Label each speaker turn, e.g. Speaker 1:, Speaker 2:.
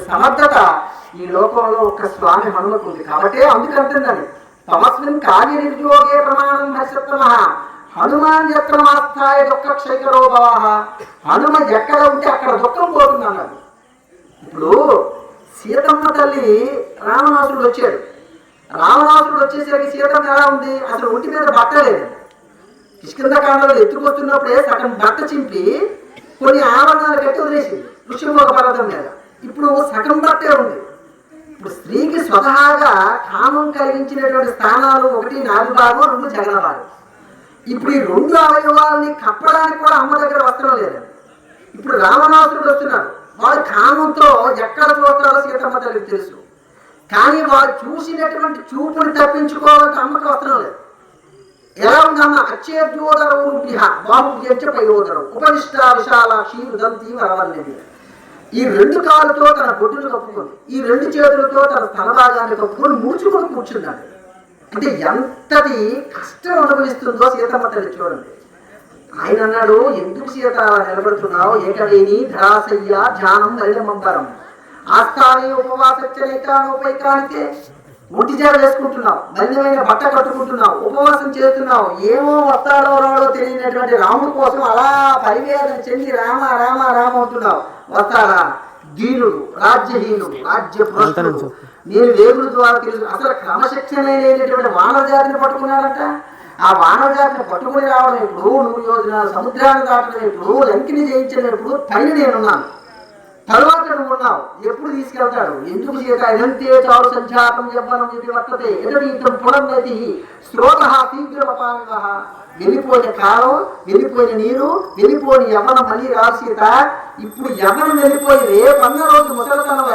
Speaker 1: సమర్థత ఈ లోకంలో ఒక స్వామి హనుమకు ఉంది. కాబట్టి అందుకంటుందని తమస్మిన్ కార్య నిర్యోగే ప్రమాణం హర్షత్తమ హనుమాన్ యత్రమాస్థాయ దుఃఖ క్షైకరో భవ. హనుమ ఎక్కడ ఉంటే అక్కడ దుఃఖం పోతుంది అన్నాడు. ఇప్పుడు సీతమ్మ తల్లి రావణాసురుడు వచ్చాడు. రావణాసురుడు వచ్చేసరికి సీతమ్మ ఎలా ఉంది? అసలు ఒంటి మీద బట్ట లేదు. కిష్కింధకాండలో ఎత్తుకొస్తున్నప్పుడే సగం బట్ట చింపి కొన్ని ఆవరణాలు కట్టి వదిలేసింది ఋషిమోగ పర్వతం మీద. ఇప్పుడు సగం బట్టే ఉంది. ఇప్పుడు స్త్రీకి స్వతహాగా కామం కలిగించినటువంటి స్థానాలు 1 నాభిభాగం, 2 జగన భాగం. ఇప్పుడు ఈ 2 అవయవాలని కప్పడానికి కూడా అమ్మ దగ్గర వస్త్రం లేదు. ఇప్పుడు రావణాసురుడు వస్తున్నాడు. వాడు కామంతో ఎక్కడ చూస్తారో సీతమ్మ తల్లికి తెలుసు. కానీ వాడు చూసినటువంటి చూపుని తప్పించుకోవాలంటే అమ్మకి వస్త్రం లేదు. ఎలా ఉందమ్మ? అచ్చేద్యోదరౌభ్య బాహుభ్యంచ పయోదరం ఉపనిష్ట విశాలాక్షి రుదంతి వరవల్లిది. ఈ 2 కాళ్ళతో తన బొడ్డును కప్పుకొని, ఈ 2 చేతులతో తన తల భాగాన్ని కప్పుకొని ముడుచుకొని కూర్చున్నాడు. అంటే ఎంతది కష్టం అనుభవిస్తుందో సీతమ్మ తల్లి చూడండి. ఆయన అన్నాడు, ఎందుకు సీత నిలబడుతున్నావు? ఏకవేణి ధరాశయ్య ధ్యానం లలితమంబరం ఆస్థానే ఉపవాసచ్చనైకానోపైకానికే. ఒంటి జాడ వేసుకుంటున్నావు, ధన్యమైన బట్ట కట్టుకుంటున్నావు, ఉపవాసం చేస్తున్నావు. ఏమో వస్తాడో రాడో తెలియనటువంటి రాముడి కోసం అలా పరివేదన చెంది రామ రామ రామ అంటున్నావు. వస్తాడా? దీనుడు, రాజ్యహీనుడు, రాజ్య భ్రష్టుడు, నేను వేగుల ద్వారా తెలుసు. అసలు క్రమశిక్షణ లేనటువంటి వానర జాతిని పట్టుకున్నాడంట. ఆ వానర జాతిని పట్టుకుని రావడం ఇప్పుడు, 100 యోజనాలు సముద్రాన్ని దాటడం ఇప్పుడు, లంకిని జయించినప్పుడు పైన నేనున్నాను, తరువాత నువ్వు ఉన్నావు. ఎప్పుడు తీసుకెళ్తాడు? ఎందుకు సీత ఇదంతే చాలు సంఖ్యాతం యవ్వనం ఇది వర్తతే ఎదరీతం పునర్నతి శ్రోత శీఘ్రమపామివ. వెళ్ళిపోయిన కాలం, వెళ్ళిపోయిన నీరు, వెళ్ళిపోయిన యవ్వనం మళ్ళీ రాదు సీత. ఇప్పుడు యవ్వనం వెళ్ళిపోయి రేపన్న రోజు ముసలితనం